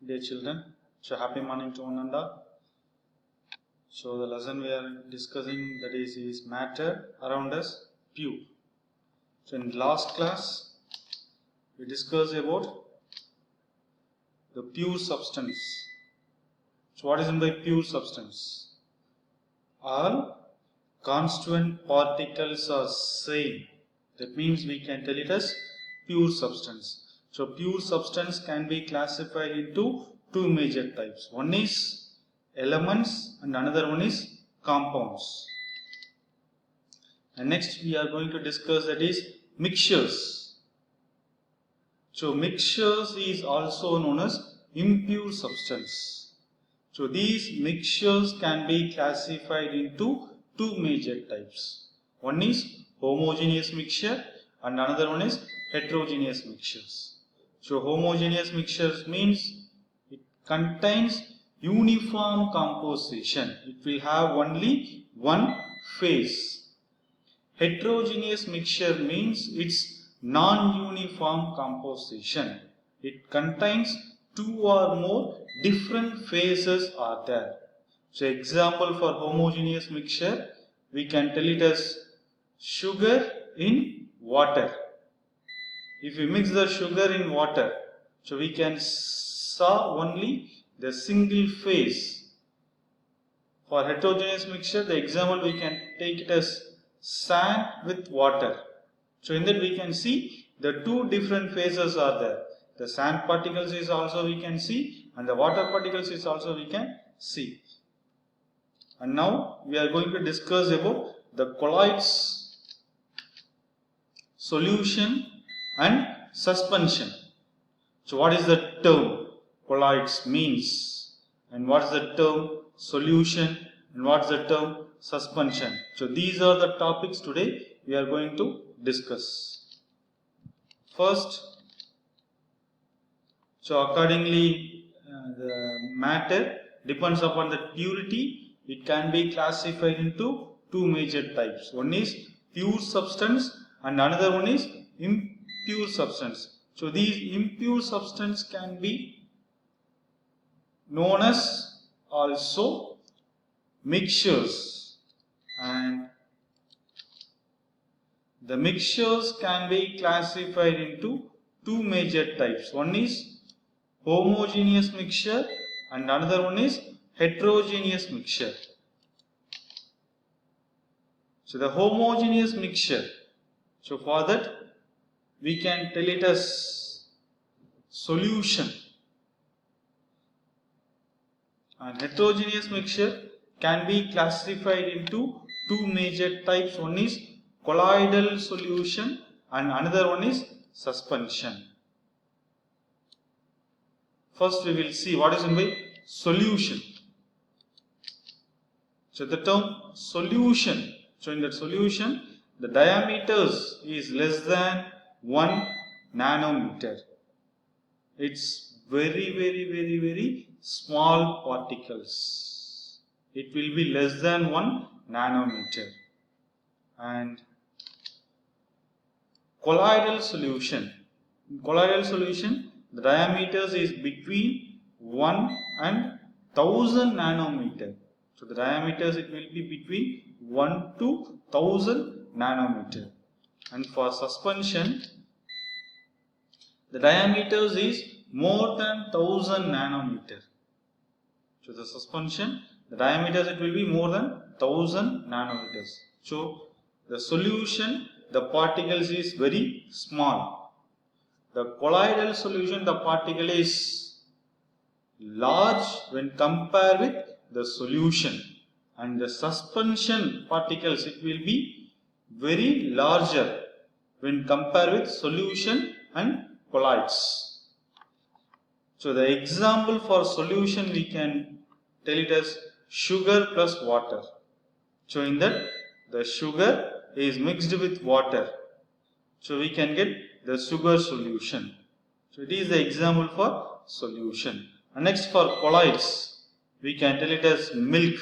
Dear children, so happy morning to one and all. So the lesson we are discussing, that is matter around us, pure. So in last class we discussed about the pure substance. So what is meant by pure substance? All constituent particles are same. That means we can tell it as pure substance. So pure substance can be classified into two major types. One is elements and another one is compounds. And next we are going to discuss, that is mixtures. So mixtures is also known as impure substance. So these mixtures can be classified into two major types. One is homogeneous mixture and another one is heterogeneous mixtures. So homogeneous mixtures means it contains uniform composition. It will have only one phase. Heterogeneous mixture means it's non-uniform composition. It contains two or more different phases are there. So example for homogeneous mixture, we can tell it as sugar in water. If we mix the sugar in water, so we can saw only the single phase. For heterogeneous mixture, the example we can take it as sand with water. So in that we can see the two different phases are there. The sand particles is also we can see, and the water particles is also we can see. And now we are going to discuss about the colloids, solution and suspension. So what is the term colloids means, and what is the term solution, and what is the term suspension? So these are the topics today we are going to discuss. First, so accordingly the matter depends upon the purity. It can be classified into two major types. One is pure substance and another one is impure substance. So these impure substance can be known as also mixtures, and the mixtures can be classified into two major types. One is homogeneous mixture and another one is heterogeneous mixture. So the homogeneous mixture, so for that we can tell it as solution, and heterogeneous mixture can be classified into two major types. One is colloidal solution and another one is suspension. First we will see what is meant by solution. So the term solution, so in that solution the diameters is less than 1 nanometer. It's very small particles. It will be less than 1 nanometer. And colloidal solution. In colloidal solution, the diameters is between 1 and 1000 nanometer. So the diameters it will be between 1 to 1000 nanometer. And for suspension, the diameters is more than 1000 nanometer. So the suspension, the diameters it will be more than 1000 nanometers. So the solution, the particles is very small. The colloidal solution, the particle is large when compared with the solution, and the suspension particles it will be very larger when compared with solution and colloids. So the example for solution we can tell it as sugar plus water. So in that the sugar is mixed with water, so we can get the sugar solution. So it is the example for solution. And next for colloids, we can tell it as milk.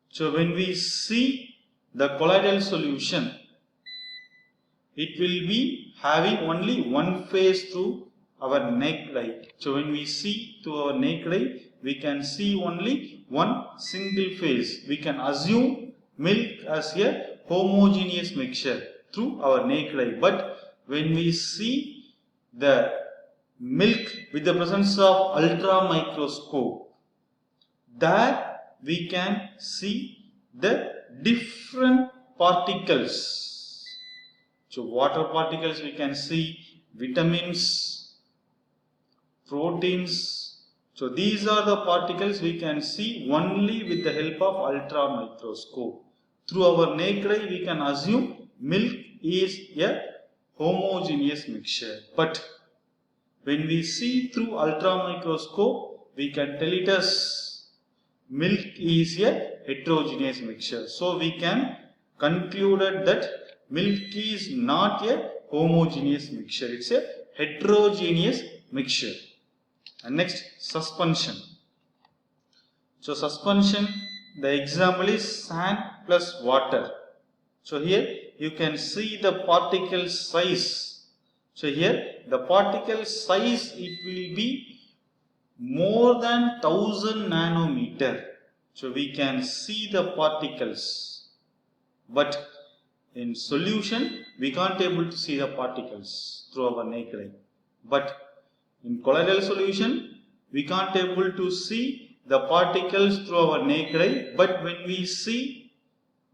So when we see the colloidal solution, it will be having only one phase through our naked eye. So when we see to our naked eye, we can see only one single phase. We can assume milk as a homogeneous mixture through our naked eye. But when we see the milk with the presence of ultra microscope, there we can see the different particles. So water particles we can see, vitamins, proteins. So these are the particles we can see only with the help of ultra microscope. Through our naked eye we can assume milk is a homogeneous mixture. But when we see through ultra microscope, we can tell it as milk is a heterogeneous mixture. So we can conclude that milk is not a homogeneous mixture. It's a heterogeneous mixture. And next, suspension. So suspension, the example is sand plus water. So here you can see the particle size. So here the particle size, it will be more than 1000 nanometer. So we can see the particles. But in solution, we can't able to see the particles through our naked eye. But in colloidal solution, we can't able to see the particles through our naked eye. But when we see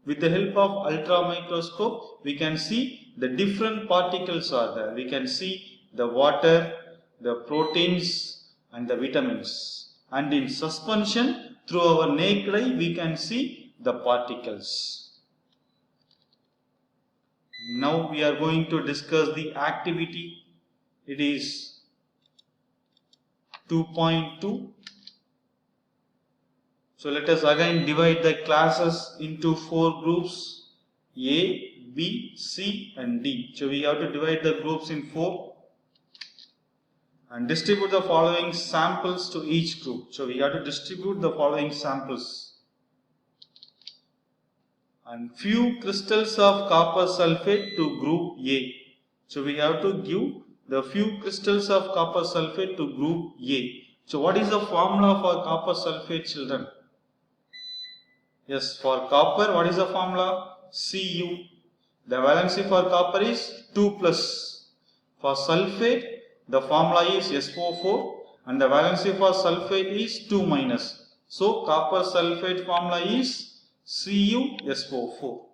with the help of ultra microscope, we can see the different particles are there. We can see the water, the proteins and the vitamins. And in suspension, through our naked eye, we can see the particles. Now we are going to discuss the activity. It is 2.2. So let us again divide the classes into 4 groups, A, B, C and D. So we have to divide the groups in 4 and distribute the following samples to each group. So we have to distribute the following samples. And few crystals of copper sulfate to group A. So we have to give the few crystals of copper sulfate to group A. So what is the formula for copper sulfate, children? Yes, for copper, what is the formula? Cu. The valency for copper is 2 plus. For sulfate, the formula is SO4 and the valency for sulfate is 2 minus. So copper sulfate formula is CuSO4.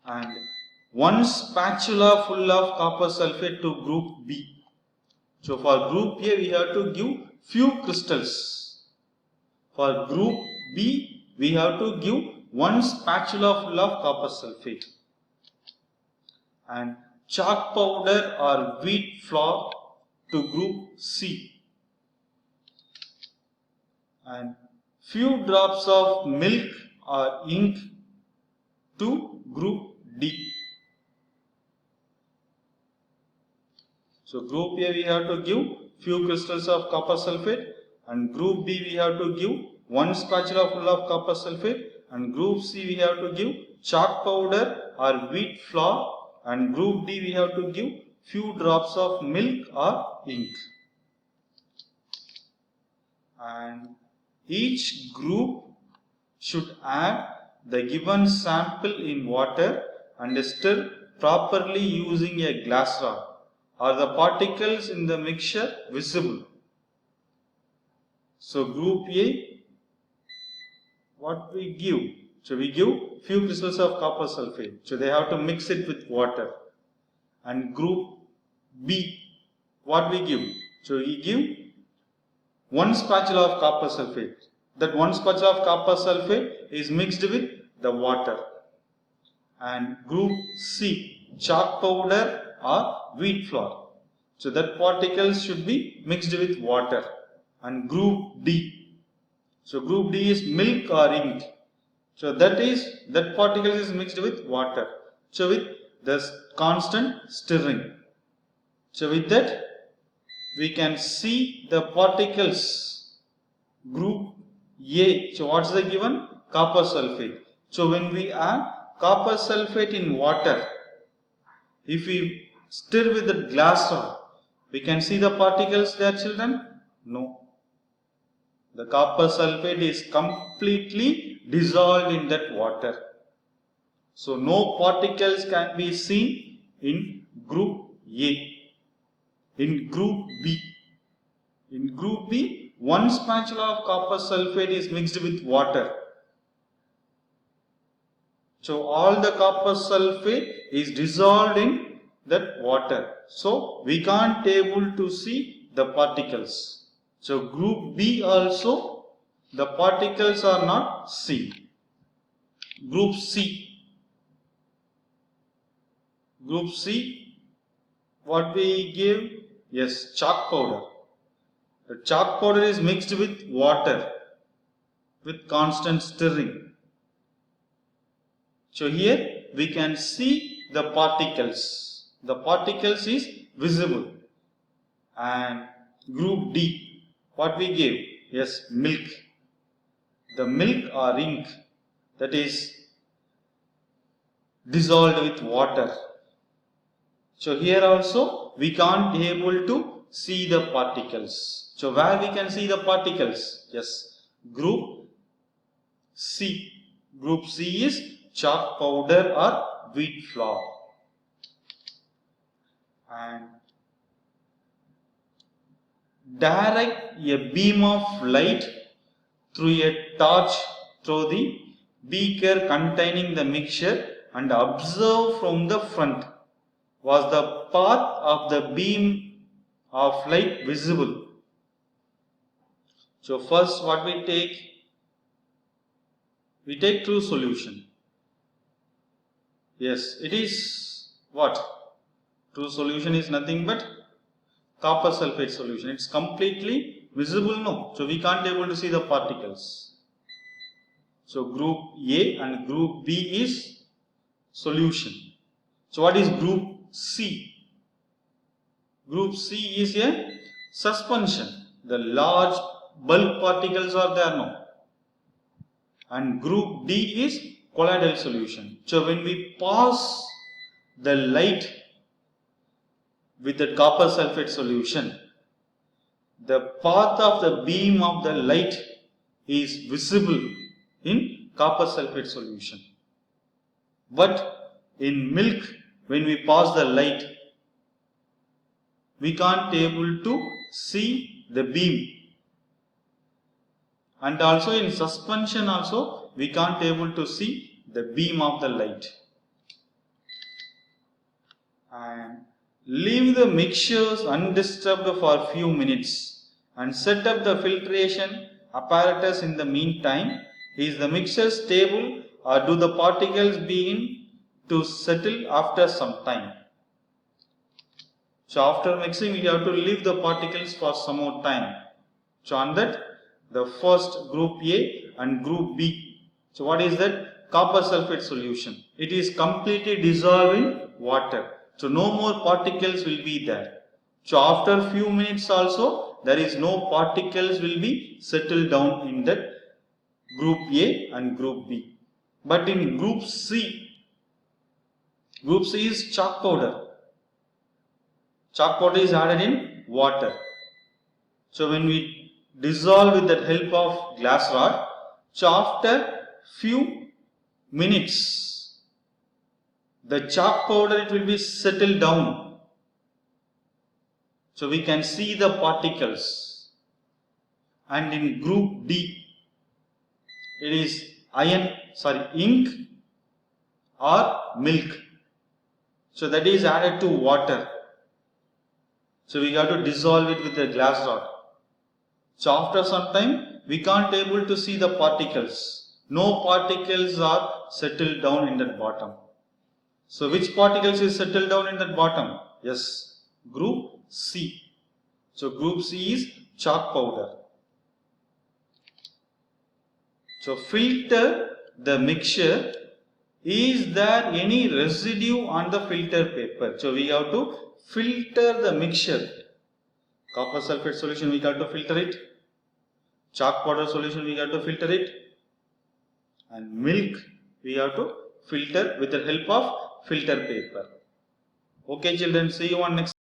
And 1 spatula full of copper sulfate to group B. So for group A, we have to give few crystals. For group B, we have to give 1 spatula full of copper sulfate. And chalk powder or wheat flour to group C. And few drops of milk or ink to group D. So group A we have to give few crystals of copper sulfate, and group B we have to give 1 spatula full of copper sulfate, and group C we have to give chalk powder or wheat flour, and group D we have to give few drops of milk or ink. And each group should add the given sample in water and stir properly using a glass rod. Are the particles in the mixture visible? So group A, what we give? So we give few crystals of copper sulfate. So they have to mix it with water. And group B, what we give? So we give 1 spatula of copper sulfate. That 1 spatula of copper sulfate is mixed with the water. And group C, chalk powder or wheat flour. So that particles should be mixed with water. And group D. So group D is milk or ink. So that particle is mixed with water. So with the constant stirring. So with that we can see the particles. Group A. So what's the given? Copper sulfate. So when we add copper sulfate in water, if we stir with the glass rod, We can see the particles there, children? No. The copper sulfate is completely dissolved in that water. So no particles can be seen in group A. In group B. In group B, 1 spatula of copper sulfate is mixed with water. So all the copper sulfate is dissolved in that water. So we can't able to see the particles. So group B also the particles are not seen. Group C. Group C, what we give? Yes, chalk powder. The chalk powder is mixed with water with constant stirring. So here we can see the particles. The particles is visible. And group D, what we give? Yes, milk. The milk or ink that is dissolved with water. So here also we can't be able to see the particles. So where we can see the particles? Yes, group C. Group C is chalk powder or wheat flour. And direct a beam of light through a torch through the beaker containing the mixture and observe from the front. Was the path of the beam of light visible? So first what we take? We take true solution. Yes, it is what? True solution is nothing but copper sulfate solution. It's completely visible, no. So we can't able to see the particles. So group A and group B is solution. So what is group C? Group C is a suspension. The large bulk particles are there now. And group D is colloidal solution. So when we pass the light with the copper sulfate solution, the path of the beam of the light is visible in copper sulfate solution. But in milk, when we pass the light, we can't able to see the beam. And also in suspension also, we can't able to see the beam of the light. And leave the mixtures undisturbed for a few minutes and set up the filtration apparatus in the meantime. Is the mixture stable or do the particles begin to settle after some time? So after mixing, we have to leave the particles for some more time. So on that, the first group A and group B. So what is that? Copper sulfate solution. It is completely dissolved in water. So no more particles will be there. So after few minutes also, there is no particles will be settled down in that group A and group B. But in group C is chalk powder. Chalk powder is added in water. So when we dissolve with the help of glass rod, so after few minutes, the chalk powder it will be settled down. So we can see the particles. And in group D, it is ink or milk. So that is added to water. So we have to dissolve it with the glass rod. So after some time, we can't able to see the particles. No particles are settled down in that bottom. So which particles is settled down in that bottom? Yes, group C. So group C is chalk powder. So filter the mixture. Is there any residue on the filter paper? So we have to filter the mixture. Copper sulfate solution we have to filter it. Chalk powder solution we have to filter it. And milk we have to filter with the help of filter paper. Okay children, see you on next.